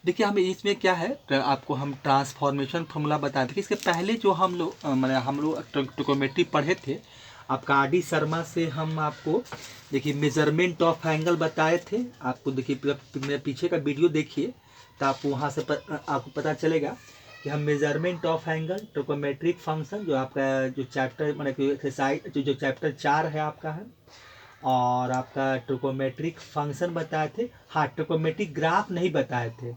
देखिए हमें इसमें क्या है, आपको हम ट्रांसफॉर्मेशन फार्मूला बताए थे कि इसके पहले जो हम लोग मैंने हम लोग ट्रिकोमेट्री पढ़े थे आपका आर डी शर्मा से। हम आपको देखिए मेजरमेंट ऑफ एंगल बताए थे आपको। देखिए मेरे पीछे का वीडियो देखिए तो आपको वहाँ से आपको पता चलेगा कि हम मेजरमेंट ऑफ एंगल ट्रिकोमेट्रिक फंक्शन जो आपका जो चैप्टर मैंने एक्सरसाइज जो चैप्टर 4 है आपका है, और आपका ट्रिकोमेट्रिक फंक्शन बताए थे। हाँ, ट्रिकोमेट्रिक ग्राफ नहीं बताए थे।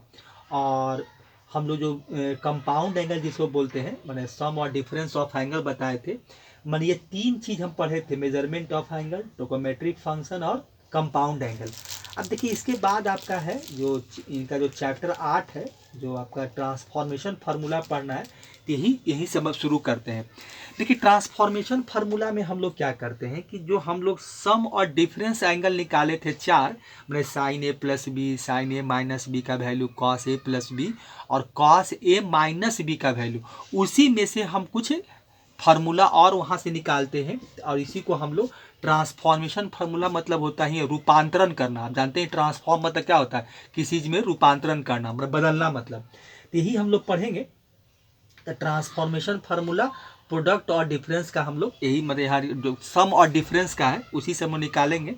और हम लोग जो कंपाउंड एंगल जिसको बोलते हैं मैंने सम और डिफरेंस ऑफ एंगल बताए थे। मैंने ये 3 चीज़ हम पढ़े थे, मेजरमेंट ऑफ एंगल, ट्रिकोमेट्रिक फंक्शन और कंपाउंड एंगल। अब देखिए इसके बाद आपका है जो इनका जो चैप्टर 8 है जो आपका ट्रांसफॉर्मेशन फार्मूला पढ़ना है, तो यही से हम शुरू करते हैं। देखिए ट्रांसफॉर्मेशन फार्मूला में हम लोग क्या करते हैं कि जो हम लोग सम और डिफरेंस एंगल निकाले थे 4, मैंने sign A plus B, sine A minus B का value, cos A plus B और कॉस ए माइनस बी का वैल्यू, उसी में से हम कुछ फार्मूला और वहाँ से निकालते हैं और इसी को हम लोग ट्रांसफॉर्मेशन फार्मूला मतलब होता है रूपांतरण करना। आप जानते हैं ट्रांसफॉर्म मतलब क्या होता है, किसी चीज़ में रूपांतरण करना मतलब बदलना मतलब। तो यही हम लोग पढ़ेंगे। तो ट्रांसफॉर्मेशन फार्मूला प्रोडक्ट और डिफरेंस का हम लोग यही मतलब यहाँ जो सम और डिफरेंस का है उसी से हम निकालेंगे।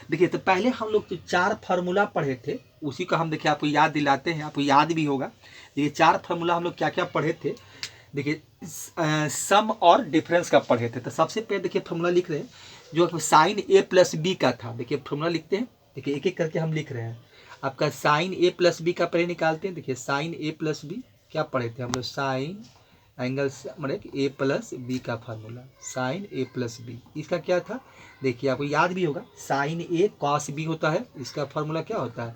देखिए तो पहले हम लोग जो 4 फार्मूला पढ़े थे उसी को हम देखिए आपको याद दिलाते हैं, आपको याद भी होगा। देखिए 4 फार्मूला हम लोग क्या क्या पढ़े थे। देखिए सम और डिफरेंस का पढ़े थे। तो सबसे पहले देखिए फार्मूला लिख रहे हैं जो साइन ए प्लस बी का था। देखिए फार्मूला लिखते हैं, देखिए एक एक करके हम लिख रहे हैं। आपका साइन ए प्लस बी का पहले निकालते हैं। देखिए साइन ए प्लस बी क्या पढ़े थे हम लोग, साइन एंगल मतलब ए प्लस बी का formula, sign A plus B. इसका क्या था देखिए आपको याद भी होगा, साइन ए कॉस बी होता है। इसका फार्मूला क्या होता है,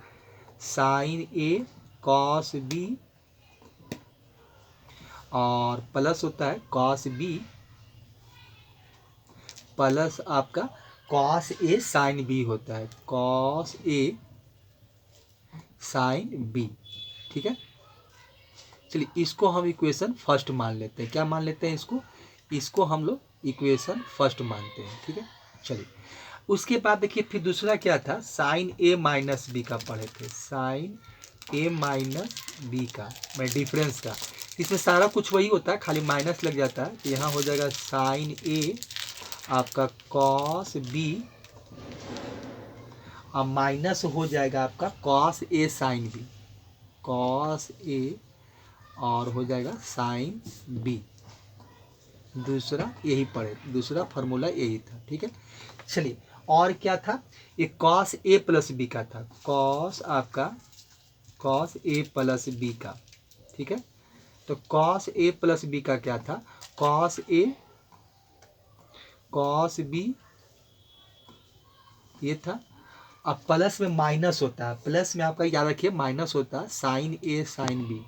साइन ए कॉस बी और प्लस होता है कॉस बी प्लस आपका कॉस ए साइन बी होता है, कॉस ए साइन बी। ठीक है, चलिए इसको हम इक्वेशन फर्स्ट मान लेते हैं। क्या मान लेते हैं इसको हम लोग इक्वेशन फर्स्ट मानते हैं। ठीक है, चलिए उसके बाद देखिए फिर दूसरा क्या था, साइन ए माइनस बी का पढ़े थे, साइन ए माइनस बी का मैं डिफरेंस का। इसमें सारा कुछ वही होता है, खाली माइनस लग जाता है। तो यहाँ हो जाएगा साइन ए आपका कॉस बी और माइनस हो जाएगा आपका cos A sine B, cos A और हो जाएगा साइन बी। दूसरा यही पढ़े, दूसरा फार्मूला यही था। ठीक है, चलिए और क्या था, एक कॉस ए प्लस बी का था, कॉस आपका कॉस ए प्लस बी का। ठीक है, तो कॉस ए प्लस बी का क्या था, कॉस ए कॉस बी ये था। अब प्लस में माइनस होता है, प्लस में आपका याद रखिए माइनस होता है, साइन ए साइन बी,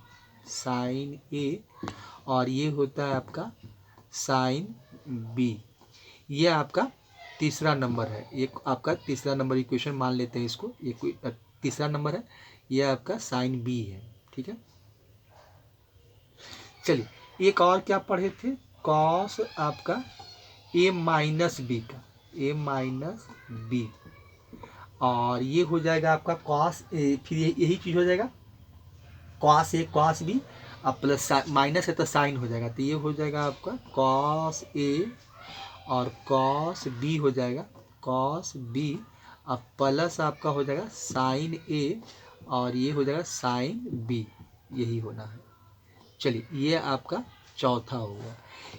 साइन ए और ये होता है आपका साइन बी। ये आपका तीसरा नंबर है, एक आपका तीसरा नंबर इक्वेशन मान लेते हैं इसको, ये तीसरा नंबर है, ये आपका साइन बी है। ठीक है, चलिए एक और क्या पढ़े थे, कॉस आपका ए माइनस बी का, ए माइनस बी और ये हो जाएगा आपका कॉस ए, फिर यही चीज़ हो जाएगा कॉस ए कॉस बी अब प्लस माइनस है तो साइन हो जाएगा। तो ये हो जाएगा आपका कॉस ए और कॉस बी हो जाएगा, कॉस बी अब प्लस आपका हो जाएगा साइन ए और ये हो जाएगा साइन बी, यही होना है। चलिए ये आपका चौथा होगा।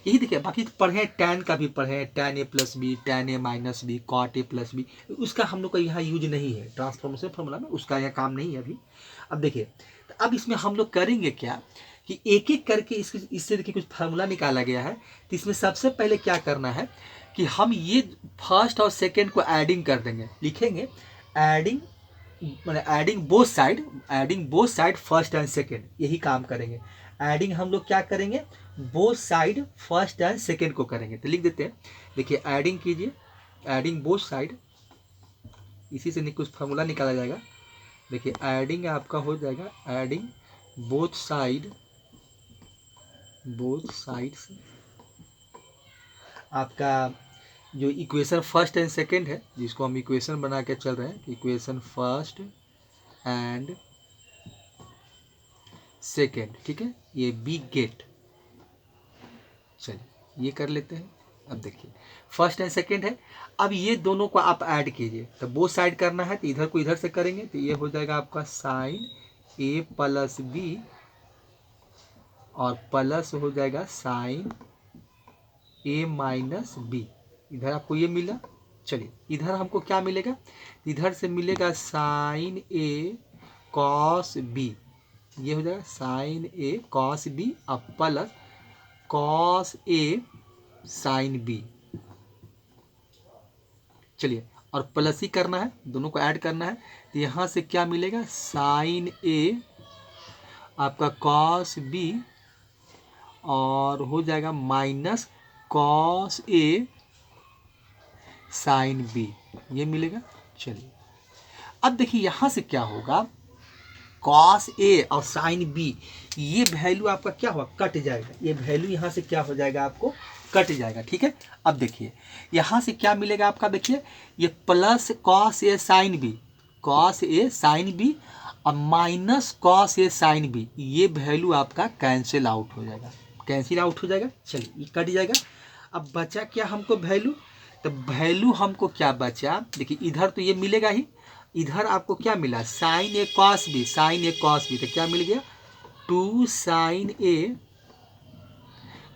यही देखिए बाकी पढ़े टैन का भी पढ़े, tan A plus B, tan A minus B, cot A plus B, उसका हम लोग का यहाँ यूज नहीं है ट्रांसफॉर्मेशन फार्मूला में, उसका यहाँ काम नहीं है अभी। अब देखिए तो अब इसमें हम लोग करेंगे क्या कि एक एक करके इससे देखिए कुछ फार्मूला निकाला गया है। तो इसमें सबसे पहले क्या करना है कि हम ये फर्स्ट और सेकेंड को एडिंग कर देंगे, लिखेंगे एडिंग मैंने adding both side first and second, यही काम करेंगे। एडिंग हम लोग क्या करेंगे, both side first and second को करेंगे। तो लिख देते हैं, देखिए एडिंग कीजिए, एडिंग बोथ साइड, इसी से कुछ फार्मूला निकाला जाएगा। देखिए एडिंग आपका हो जाएगा, एडिंग बोथ साइड्स आपका जो इक्वेशन फर्स्ट एंड सेकेंड है, जिसको हम इक्वेशन बना के चल रहे हैं, इक्वेशन फर्स्ट एंड सेकेंड, ठीक है, ये बी गेट। चलिए ये कर लेते हैं। अब देखिए फर्स्ट एंड सेकेंड है, अब ये दोनों को आप ऐड कीजिए, तो बोथ साइड करना है, तो इधर को इधर से करेंगे तो ये हो जाएगा आपका साइन ए प्लस बी और प्लस हो जाएगा साइन ए माइनस बी। इधर आपको ये मिला। चलिए इधर हमको क्या मिलेगा, इधर से मिलेगा साइन ए कॉस बी, ये हो जाएगा साइन ए कॉस बी और plus cos A sine B. चलिए और प्लस ही करना है, दोनों को ऐड करना है, तो यहाँ से क्या मिलेगा, साइन ए आपका कॉस बी और हो जाएगा minus cos A sine B, ये मिलेगा। चलिए अब देखिए यहाँ से क्या होगा, कॉस ए और साइन बी, ये वैल्यू आपका क्या होगा, कट जाएगा, ये वैल्यू यहाँ से क्या हो जाएगा, आपको कट जाएगा, ठीक है। अब देखिए यहाँ से क्या मिलेगा आपका, देखिए ये plus cos A sine B, cos A sine B और minus cos A sine B, ये वैल्यू आपका कैंसिल आउट हो जाएगा, कैंसिल आउट हो जाएगा। चलिए ये कट जाएगा। अब बचा क्या हमको वैल्यू, तो वैल्यू हमको क्या बचा, देखिए इधर तो ये मिलेगा ही, इधर आपको क्या मिला, sign A cos B, sine A cos B, तो क्या मिल गया, 2 साइन ए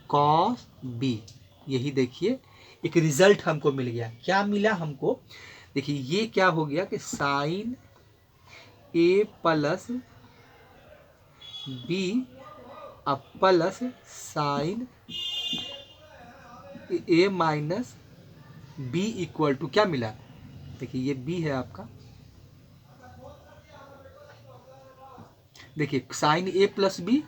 कॉस बी। यही देखिए एक रिजल्ट हमको मिल गया। क्या मिला हमको, देखिए ये क्या हो गया कि साइन ए प्लस बी अब plus sine A minus B equal to क्या मिला, देखिए ये बी है आपका, देखिए sine A plus B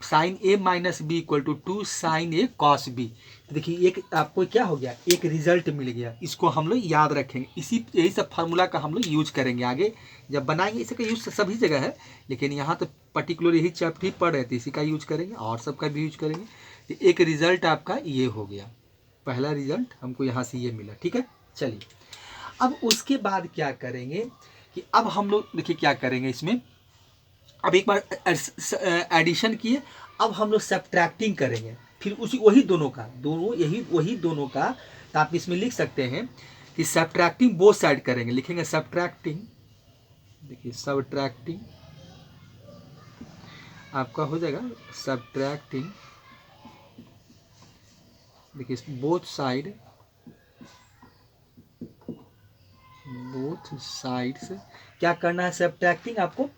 sine A minus B equal to 2 sine A cos B. देखिए एक आपको क्या हो गया, एक रिजल्ट मिल गया, इसको हम लोग याद रखेंगे, इसी यही सब फार्मूला का हम लोग यूज करेंगे आगे जब बनाएंगे। इसका यूज सभी जगह है, लेकिन यहाँ तो पर्टिकुलर यही चैप्टर ही पढ़ रहे थे, इसी का यूज करेंगे और सबका भी यूज करेंगे। तो एक रिजल्ट आपका ये हो गया, पहला रिजल्ट हमको यहाँ से ये मिला, ठीक है। चलिए अब उसके बाद क्या करेंगे कि अब हम लोग देखिए क्या करेंगे इसमें, अब एक बार एडिशन किए, अब हम लोग सब्ट्रैक्टिंग करेंगे, फिर उसी वही दोनों का, वही दोनों का, तो आप इसमें लिख सकते हैं कि सब्ट्रैक्टिंग बोथ साइड करेंगे, लिखेंगे सब्ट्रैक्टिंग, देखिए सब्ट्रैक्टिंग आपका हो जाएगा सब्ट्रैक्टिंग, देखिए बोथ साइड्स क्या करना है, सब्ट्रैक्टिंग आपको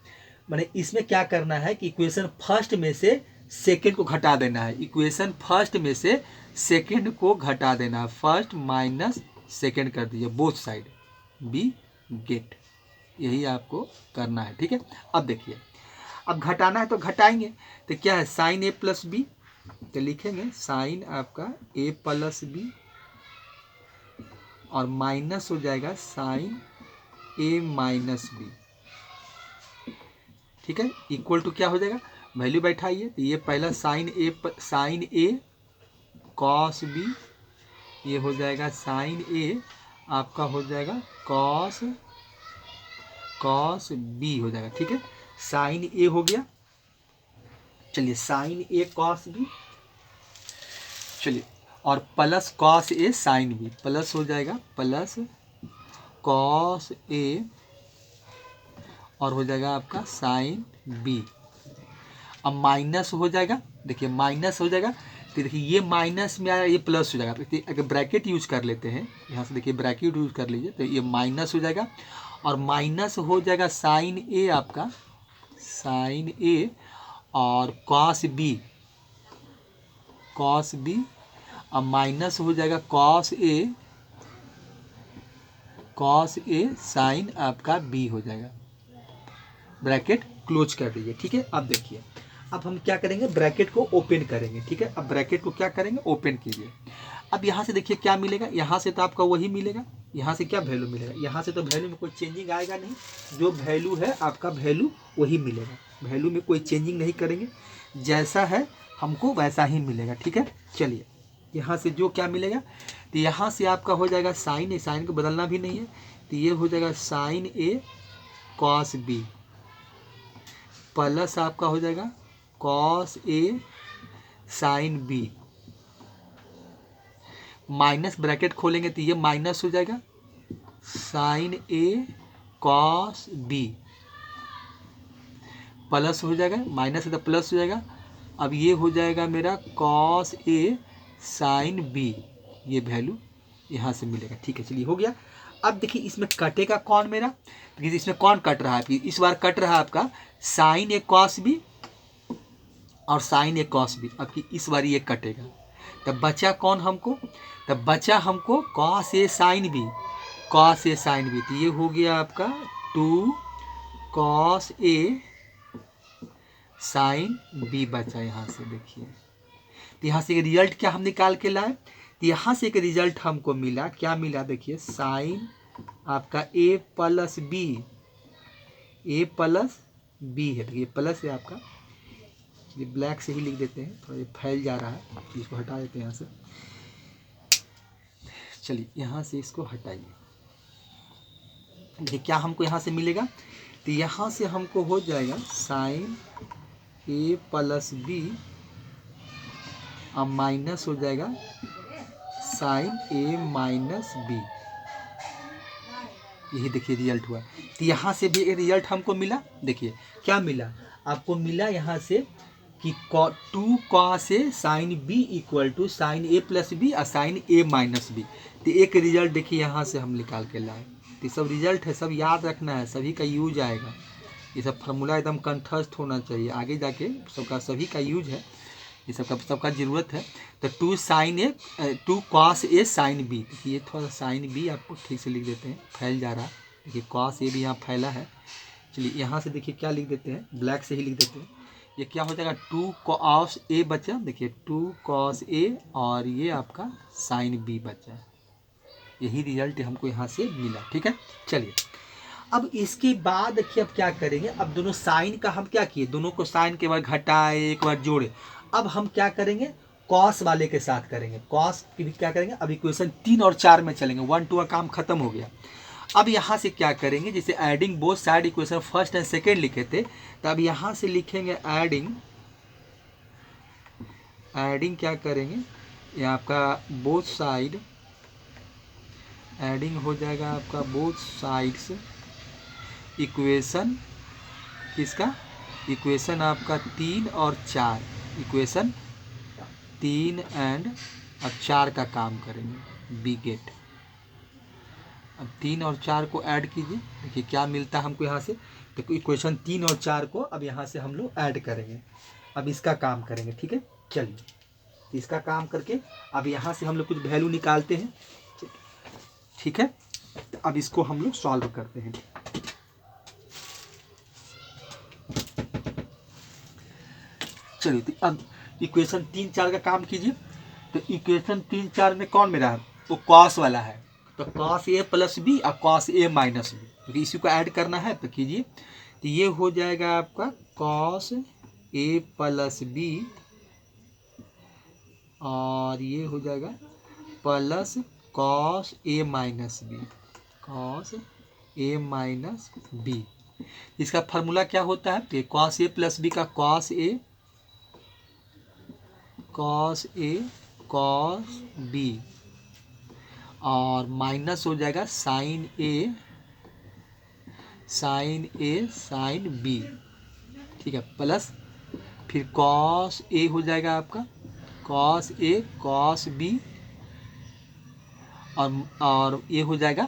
माने इसमें क्या करना है कि इक्वेशन फर्स्ट में से सेकंड को घटा देना है, इक्वेशन फर्स्ट में से सेकंड को घटा देना है, फर्स्ट माइनस सेकंड कर दीजिए बोथ साइड, बी गेट, यही आपको करना है, ठीक है। अब देखिए अब घटाना है तो घटाएंगे, तो क्या है साइन ए प्लस बी, तो लिखेंगे साइन आपका ए प्लस बी और माइनस हो जाएगा साइन ए माइनस बी, ठीक है, इक्वल टू क्या हो जाएगा, वैल्यू बैठाइए, तो ये पहला साइन ए कॉस बी, ये हो जाएगा साइन ए आपका हो जाएगा कॉस बी हो जाएगा, ठीक है, साइन ए हो गया। चलिए साइन ए कॉस बी, चलिए और plus cos A sine B, plus हो जाएगा प्लस कॉस ए और हो जाएगा आपका साइन बी, अब माइनस हो जाएगा, देखिए माइनस हो जाएगा, तो देखिए ये माइनस में आया, ये प्लस हो जाएगा, अगर ब्रैकेट यूज कर लेते हैं यहाँ से, देखिए ब्रैकेट यूज कर लीजिए, तो ये माइनस हो जाएगा और माइनस हो जाएगा साइन ए आपका, साइन ए और कॉस बी अब माइनस हो जाएगा कॉस ए साइन आपका बी हो जाएगा, ब्रैकेट क्लोज कर दीजिए, ठीक है। अब देखिए अब हम क्या करेंगे, ब्रैकेट को ओपन करेंगे, ठीक है, अब ब्रैकेट को क्या करेंगे, ओपन कीजिए। अब यहाँ से देखिए क्या मिलेगा, यहाँ से तो आपका वही मिलेगा, यहाँ से क्या वैल्यू मिलेगा, यहाँ से तो वैल्यू में कोई चेंजिंग आएगा नहीं, जो वैल्यू है आपका वैल्यू वही मिलेगा, वैल्यू में कोई चेंजिंग नहीं करेंगे, जैसा है हमको वैसा ही मिलेगा, ठीक है। चलिए यहाँ से जो क्या मिलेगा, तो यहाँ से आपका हो जाएगा साइन को बदलना भी नहीं है, तो ये हो जाएगा sign A cos B plus आपका हो जाएगा cos A sine B, minus bracket खोलेंगे तो ये माइनस हो जाएगा sign A cos B, plus हो जाएगा, माइनस है तो प्लस हो जाएगा। अब ये हो जाएगा मेरा कॉस ए साइन बी, ये वैल्यू यहाँ से मिलेगा। ठीक है, चलिए हो गया। अब देखिए इसमें कटेगा कौन मेरा, देखिए इसमें कौन कट रहा है, इस बार कट रहा है आपका साइन ए कॉस बी और साइन ए कॉस बी। अब इस बार ये कटेगा, तब बचा कौन हमको, तब बचा हमको cos A sine B, cos A sine B. तो ये हो गया आपका 2 कॉस ए साइन बी बचा यहाँ से। देखिए तो यहाँ से रिजल्ट क्या हम निकाल के लाए, तो यहाँ से एक रिजल्ट हमको मिला, क्या मिला देखिए, साइन आपका ए प्लस बी, ए प्लस बी है, देखिए प्लस है आपका, ये ब्लैक से ही लिख देते हैं, थोड़ा ये फैल जा रहा है, इसको हटा देते हैं यहाँ से। चलिए यहाँ से इसको हटाइए। देखिए क्या हमको यहाँ से मिलेगा, तो यहाँ से हमको हो जाएगा साइन ए प्लस बी और माइनस हो जाएगा साइन ए माइनस बी। यही देखिए रिजल्ट हुआ। तो यहाँ से भी एक रिजल्ट हमको मिला, देखिए क्या मिला आपको, मिला यहाँ से कि 2 cos A sine B equal to sine A plus B और साइन ए माइनस बी। तो एक रिजल्ट देखिए यहाँ से हम निकाल के लाए। तो सब रिजल्ट है, सब याद रखना है, सभी का यूज आएगा, ये सब फार्मूला एकदम कंठस्थ होना चाहिए, आगे जाके सबका सभी का यूज है, ये सबका ज़रूरत है। तो 2 कॉस ए साइन बी, देखिए ये थोड़ा सा साइन बी आपको ठीक से लिख देते हैं, फैल जा रहा है, देखिए कॉस ए भी यहाँ फैला है। चलिए यहाँ से देखिए क्या लिख देते हैं, ब्लैक से ही लिख देते हैं, ये क्या हो जाएगा 2 कॉस ए बचा, देखिए 2 कॉस ए और ये आपका साइन बी बचा, यही रिजल्ट हमको यहाँ से मिला। ठीक है, चलिए अब इसके बाद देखिए अब क्या करेंगे, अब दोनों साइन का हम क्या किए, दोनों को साइन के बाद घटाए, एक बार जोड़े। अब हम क्या करेंगे, कॉस वाले के साथ करेंगे, कॉस की भी क्या करेंगे, अब इक्वेशन 3 और 4 में चलेंगे, 1 2 का काम खत्म हो गया। अब यहाँ से क्या करेंगे, जैसे adding both side equation first and second लिखे थे, तो अब यहाँ से लिखेंगे एडिंग क्या करेंगे, ये आपका बोथ साइड, एडिंग हो जाएगा आपका बोथ साइड्स इक्वेशन, किसका, इक्वेशन आपका 3 और 4, इक्वेशन 3 एंड अब 4 का काम करेंगे, बी गेट। अब 3 और 4 को ऐड कीजिए, देखिए क्या मिलता है हमको यहाँ से, तो इक्वेशन 3 और 4 को अब यहाँ से हम लोग ऐड करेंगे, अब इसका काम करेंगे। ठीक है, चलिए इसका काम करके अब यहाँ से हम लोग कुछ वैल्यू निकालते हैं। ठीक है, तो अब इसको हम लोग सॉल्व करते हैं। चलिए तो अब इक्वेशन 3 4 का काम कीजिए। तो इक्वेशन 3 4 में कौन मेरा है, वो कॉस वाला है, तो कॉस ए प्लस बी और कॉस ए माइनस बी, क्योंकि इसी को ऐड करना है तो कीजिए। तो ये हो जाएगा आपका कॉस ए प्लस बी और ये हो जाएगा plus cos A minus B, cos A minus B. इसका फार्मूला क्या होता है, तो कॉस ए प्लस बी का कॉस ए कॉस बी और माइनस हो जाएगा साइन ए साइन बी। ठीक है, प्लस फिर कॉस ए हो जाएगा आपका कॉस ए कॉस बी और ये हो जाएगा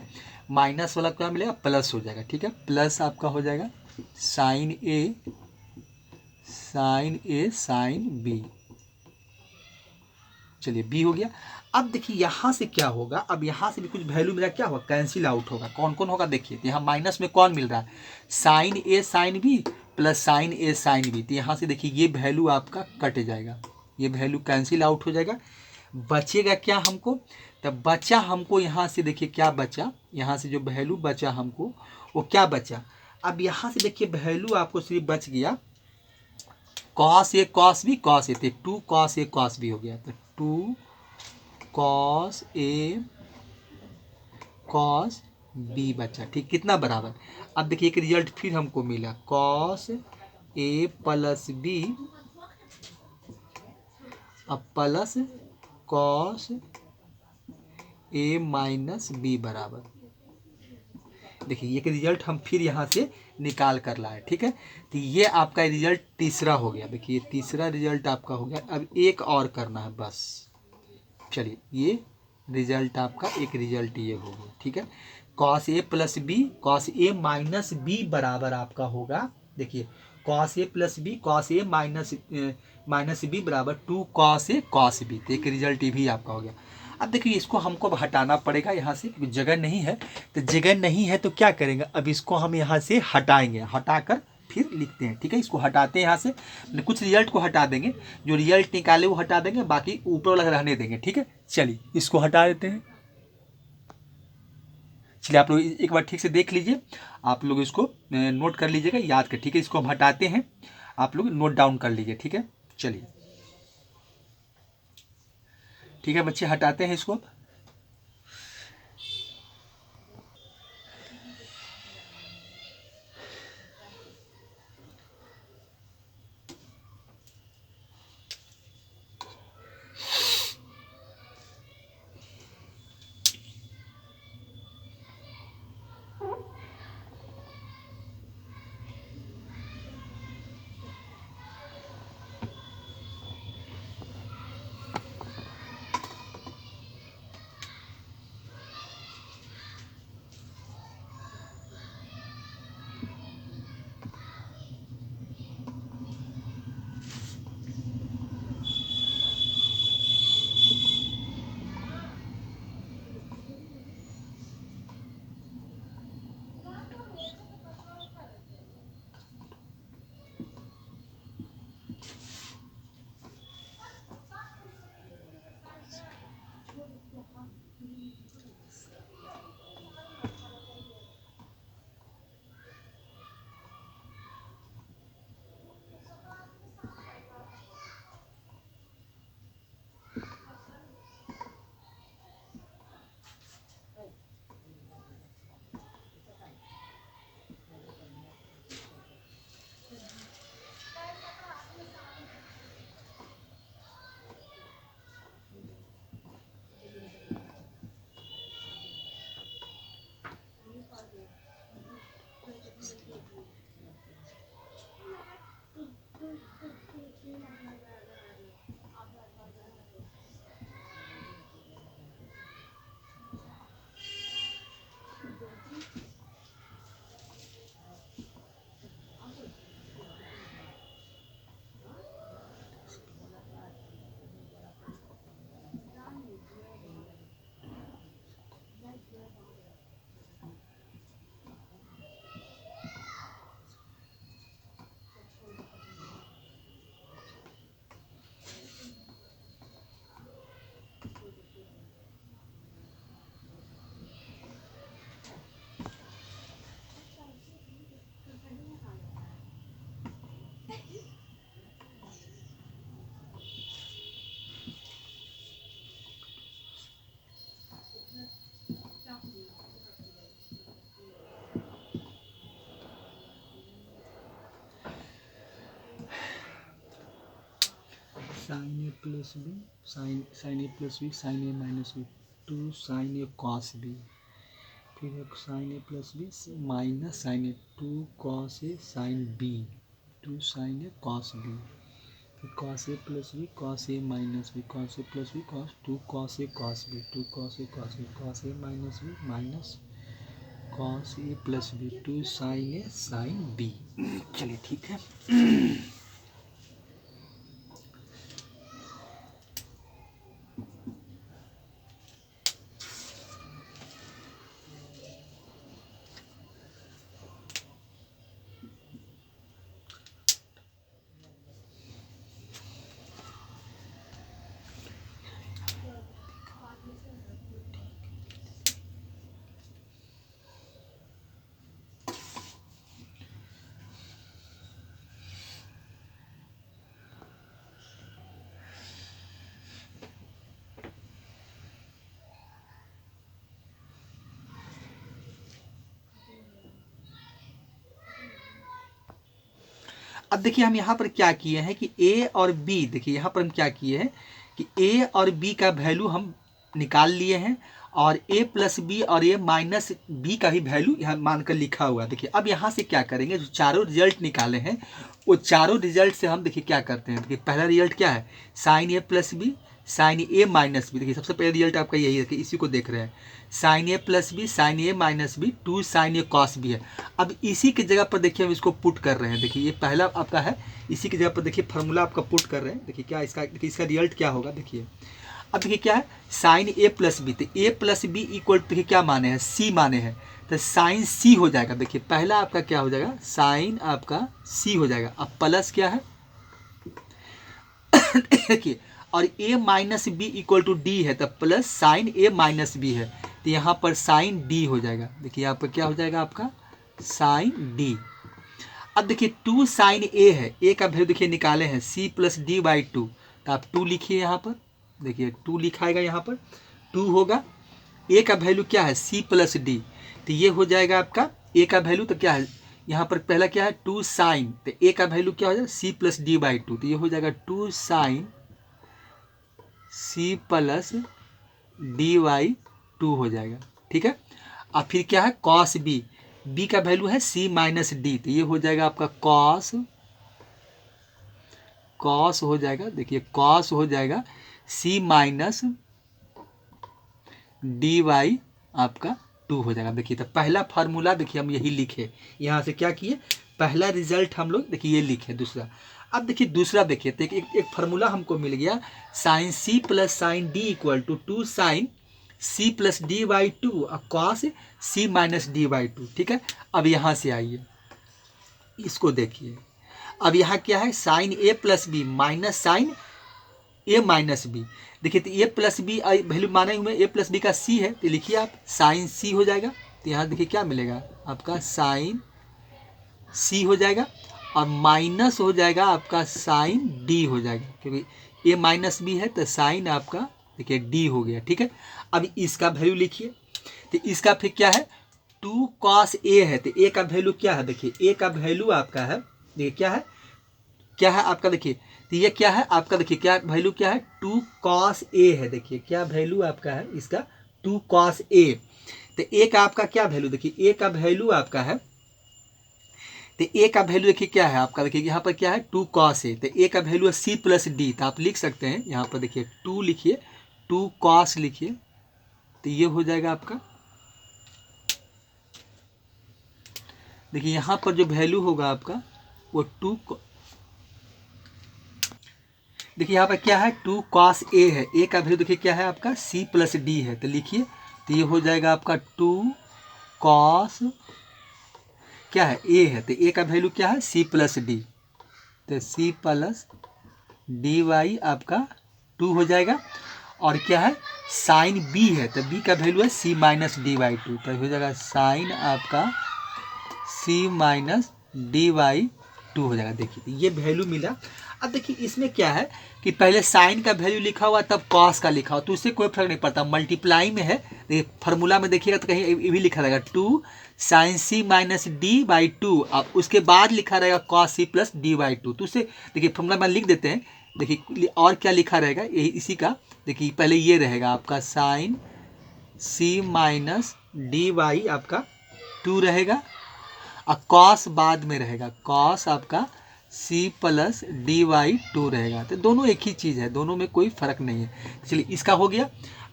माइनस वाला क्या मिलेगा, प्लस हो जाएगा। ठीक है, प्लस आपका हो जाएगा साइन ए साइन बी। चलिए बी हो गया। अब देखिए यहाँ से क्या होगा, अब यहाँ से भी कुछ वैल्यू मेरा क्या होगा, कैंसिल आउट होगा। कौन कौन होगा देखिए, तो यहाँ माइनस में कौन मिल रहा है, साइन ए साइन बी प्लस साइन ए साइन बी। तो यहाँ से देखिए ये वैल्यू आपका कट जाएगा, ये वैल्यू कैंसिल आउट हो जाएगा। बचेगा क्या हमको, तब बचा हमको यहाँ से देखिए क्या बचा, यहाँ से जो वैल्यू बचा हमको वो क्या बचा। अब यहाँ से देखिए वैल्यू आपको सिर्फ बच गया cos A cos B cos A, थे 2 कॉस ए कॉस बी हो गया, तो 2 कॉस ए कॉस बी बचा। ठीक, कितना बराबर। अब देखिए एक रिजल्ट फिर हमको मिला, कॉस ए प्लस बी अब plus cos A minus B बराबर, देखिए ये रिजल्ट हम फिर यहाँ से निकाल कर लाए, ठीक है। तो ये आपका रिजल्ट तीसरा हो गया, देखिए तीसरा रिजल्ट आपका हो गया। अब एक और करना है बस, चलिए ये रिजल्ट आपका एक रिजल्ट ये हो गया, ठीक है। Cos A plus B cos A minus B बराबर आपका होगा, देखिए cos A plus B cos A minus B बराबर 2 कॉस बी। तो एक रिजल्ट ये भी आपका हो गया। अब देखिए इसको हमको अब हटाना पड़ेगा यहाँ से, क्योंकि जगह नहीं है। तो जगह नहीं है तो क्या करेंगे, अब इसको हम यहाँ से हटाएंगे, हटाकर फिर लिखते हैं, ठीक है। इसको हटाते हैं यहाँ से, कुछ रिजल्ट को हटा देंगे, जो रिजल्ट निकाले वो हटा देंगे, बाकी ऊपर वाला रहने देंगे, ठीक है। चलिए इसको हटा देते हैं। चलिए आप लोग एक बार ठीक से देख लीजिए, आप लोग इसको नोट कर लीजिएगा, याद कर, ठीक है। इसको हम हटाते हैं, आप लोग नोट डाउन कर लीजिए, ठीक है। चलिए ठीक है बच्चे, हटाते हैं इसको। Sign A plus B sine A plus B sine A minus B 2 sine A cos B, फिर एक sign A plus B minus sign A 2 cos A sine B 2 sine A cos B, फिर cos A plus B cos A minus B cos A plus B cos 2 cos A cos B 2 cos A cos B cos A minus B minus cos A plus B 2 sine A sine B. चलिए ठीक है। अब देखिए हम यहाँ पर क्या किए हैं कि ए और बी, देखिए यहाँ पर हम क्या किए हैं कि ए और बी का वैल्यू हम निकाल लिए हैं और ए प्लस बी और ए माइनस बी का भी वैल्यू यहाँ मानकर लिखा हुआ है। देखिए अब यहाँ से क्या करेंगे, जो चारों रिजल्ट निकाले हैं वो चारों रिजल्ट से हम देखिए क्या करते हैं। देखिए पहला रिजल्ट क्या है, sign A plus B sine A minus B. देखिए सबसे पहले रिजल्ट आपका यही है कि इसी को देख रहे हैं, sign A plus B sine A minus B 2 sine A cos B है। अब इसी की जगह पर देखिए हम इसको पुट कर रहे हैं। देखिए ये पहला आपका है, इसी की जगह पर देखिए फार्मूला आपका पुट कर रहे हैं। देखिए क्या इसका, देखिए इसका रिजल्ट क्या होगा। देखिए अब देखिए क्या है, साइन ए प्लस बी, तो ए प्लस बी इक्वल देखिए क्या माने हैं, सी माने हैं, तो साइन सी हो जाएगा। देखिए पहला आपका क्या हो जाएगा, साइन आपका सी हो जाएगा। अब प्लस क्या है देखिए, और a minus B equal to D है, तो plus sine a minus B है, तो यहाँ पर साइन d हो जाएगा। देखिए यहाँ पर क्या हो जाएगा आपका साइन d। अब देखिए 2 साइन a है, a का वैल्यू देखिए निकाले हैं c प्लस डी बाई 2, तो आप 2 लिखिए यहाँ पर। देखिए 2 लिखाएगा, यहाँ पर 2 होगा। a का वैल्यू क्या है, c प्लस डी, तो ये हो जाएगा आपका a का वैल्यू, तो क्या है यहाँ पर पहला क्या है 2 साइन, तो a का वैल्यू क्या हो जाएगा c प्लस डी बाई 2, तो ये हो जाएगा 2 sine c plus D by 2 हो जाएगा। ठीक है, अब फिर क्या है कॉस बी, बी का वैल्यू है c माइनस डी, तो ये हो जाएगा आपका कॉस हो जाएगा। देखिए कॉस हो जाएगा c माइनस डी वाई आपका 2 हो जाएगा। देखिए तो पहला फार्मूला देखिए हम यही लिखे, यहाँ से क्या किए, पहला रिजल्ट हम लोग देखिए ये लिखे। दूसरा, अब देखिए दूसरा देखिए, तो एक फार्मूला हमको मिल गया, sine C plus sine D equal to 2 sine C plus D by 2 और cos C minus D by 2। ठीक है, अब यहाँ से आइए इसको देखिए, अब यहाँ क्या है sign A plus B minus sign A minus B. देखिए तो ए प्लस बी वैल्यू माने हुए ए प्लस बी का सी है, तो लिखिए आप साइन सी हो जाएगा। तो यहाँ देखिए क्या मिलेगा आपका साइन सी हो जाएगा और माइनस हो जाएगा आपका साइन डी हो जाएगा, क्योंकि ए माइनस बी है तो साइन आपका देखिए डी हो गया। ठीक है, अब इसका वैल्यू लिखिए, तो इसका फिर क्या है 2 कॉस ए है, तो ए का वैल्यू क्या है, देखिए ए का वैल्यू आपका है, देखिए क्या है आपका, देखिए तो ये क्या है आपका, देखिए क्या वैल्यू क्या है 2 कॉस ए है। देखिए क्या वैल्यू आपका है इसका 2 कॉस ए, तो ए का आपका क्या वैल्यू, देखिए ए का वैल्यू आपका है, तो ए का वैल्यू देखिए क्या है आपका, देखिए यहाँ पर क्या है 2 कॉस ए, तो ए का वैल्यू है सी प्लस डी, तो आप लिख सकते हैं यहाँ पर देखिए 2 लिखिए 2 कॉस लिखिए, तो ये हो जाएगा आपका। देखिए यहाँ पर जो वैल्यू होगा आपका वो 2, देखिए यहाँ पर क्या है 2 कॉस ए है, ए का वैल्यू देखिए क्या है आपका सी प्लस डी है, तो लिखिए, तो ये हो जाएगा आपका 2 कॉस क्या है ए है, तो ए का वैल्यू क्या है सी प्लस डी, तो सी प्लस डी वाई आपका 2 हो जाएगा। और क्या है साइन बी है, तो बी का वैल्यू है सी माइनस डी वाई 2, तो हो जाएगा साइन आपका सी माइनस डी वाई 2 हो जाएगा। देखिए ये वैल्यू मिला। अब देखिए इसमें क्या है कि पहले साइन का वैल्यू लिखा हुआ तब कॉस का लिखा हुआ, तो उससे कोई फर्क नहीं पड़ता, मल्टीप्लाई में है। देखिए फार्मूला में देखिएगा तो कहीं ये भी लिखा रहेगा 2 sine C minus D by 2, अब उसके बाद लिखा रहेगा cos C plus D by 2, तो उससे देखिए फार्मूला में लिख देते हैं। देखिए और क्या लिखा रहेगा यही इसी का, देखिए पहले ये रहेगा आपका sign C minus D by आपका 2 रहेगा और कॉस बाद में रहेगा, कॉस आपका सी प्लस डी वाई 2 रहेगा, तो दोनों एक ही चीज़ है, दोनों में कोई फर्क नहीं है। चलिए इसका हो गया।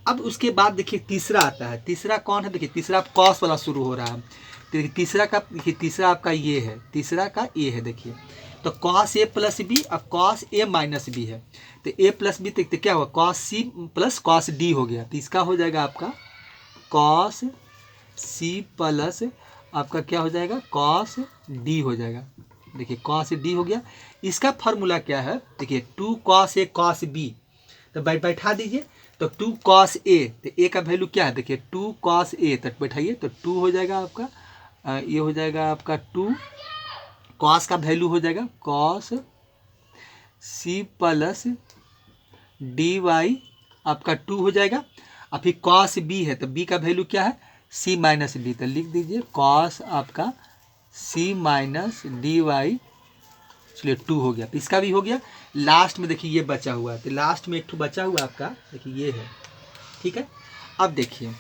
अब उसके बाद देखिए तीसरा आता है, तीसरा कौन है, देखिए तीसरा कॉस वाला शुरू हो रहा है। देखिए तीसरा का, देखिए तीसरा आपका ये है, तीसरा का ए है, देखिए तो कॉस ए प्लस बी और कॉस ए माइनस बी है, तो ए प्लस बी तो क्या होगा cos C plus cos D हो गया, तो इसका हो जाएगा आपका कॉस सी प्लस आपका क्या हो जाएगा कॉस डी हो जाएगा। देखिए कॉस डी हो गया। इसका फार्मूला क्या है, देखिए 2 कॉस ए कॉस बी, तो बैठा दीजिए, तो 2 कॉस ए, तो ए का वैल्यू क्या है, देखिए 2 कॉस ए तक बैठाइए, तो 2 हो जाएगा आपका, ये हो जाएगा आपका 2 कॉस का वैल्यू हो जाएगा cos C plus D by आपका 2 हो जाएगा। और फिर कॉस बी है, तो बी का वैल्यू क्या है सी माइनस डी, तो लिख दीजिए कॉस आपका सी माइनस डी वाई चलिए 2 हो गया, तो इसका भी हो गया। लास्ट में देखिए ये बचा हुआ है, तो लास्ट में एक ठो बचा हुआ आपका, देखिए ये है, ठीक है। अब देखिए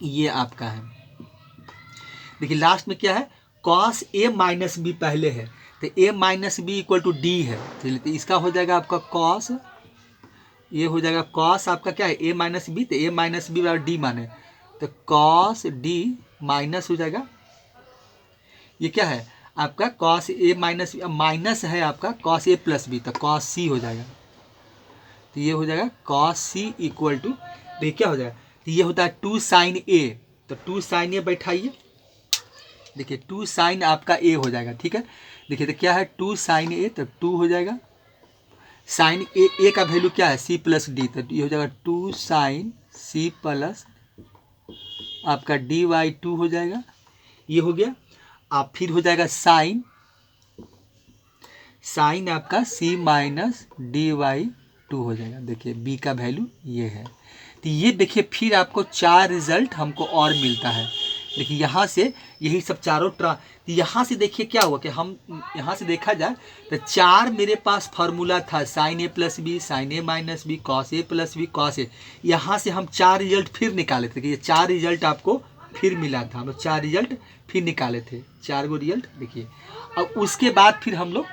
ये आपका है, देखिए लास्ट में क्या है, कॉस ए माइनस बी पहले है, तो A minus B equal to D है, चलिए तो इसका हो जाएगा आपका कॉस, ये हो जाएगा कॉस आपका क्या है ए माइनस बी, तो ए माइनस बी बराबर डी माने, तो कॉस डी माइनस हो जाएगा, ये क्या है आपका कॉस ए माइनस, माइनस है आपका कॉस ए प्लस बी, तो कॉस सी हो जाएगा, तो ये हो जाएगा कॉस सी इक्वल टू, तो ये क्या हो जाएगा, तो ये होता है 2 साइन ए, तो 2 साइन ए बैठाइए, देखिए 2 साइन आपका ए हो जाएगा, ठीक है। देखिए तो क्या है 2 साइन ए, तो 2 हो जाएगा, साइन ए का वैल्यू क्या है सी प्लस डी, तो ये हो जाएगा 2 साइन सी प्लस आपका डी वाई 2 हो जाएगा, ये हो गया। आप फिर हो जाएगा साइन, साइन आपका सी माइनस डी वाई 2 हो जाएगा, देखिए बी का वैल्यू ये है। तो ये देखिए फिर आपको 4 रिजल्ट हमको और मिलता है, देखिए यहाँ से यही सब चारों यहाँ से देखिए क्या हुआ कि हम यहाँ से देखा जाए तो 4 मेरे पास फार्मूला था, sign A plus B, sine A minus B, cos A plus B, cos A, यहाँ से हम 4 रिजल्ट फिर निकाले थे, ये 4 रिजल्ट आपको फिर मिला था, हम लोग 4 रिजल्ट फिर निकाले थे, 4 गो रिजल्ट देखिए। अब उसके बाद फिर हम लोग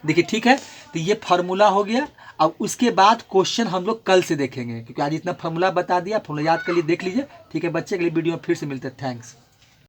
देखिए, ठीक है, तो ये फार्मूला हो गया। अब उसके बाद क्वेश्चन हम लोग कल से देखेंगे, क्योंकि आज इतना फार्मूला बता दिया, फार्मूला याद कर लिए, देख लीजिए, ठीक है बच्चे, अगली वीडियो में फिर से मिलते हैं, थैंक्स।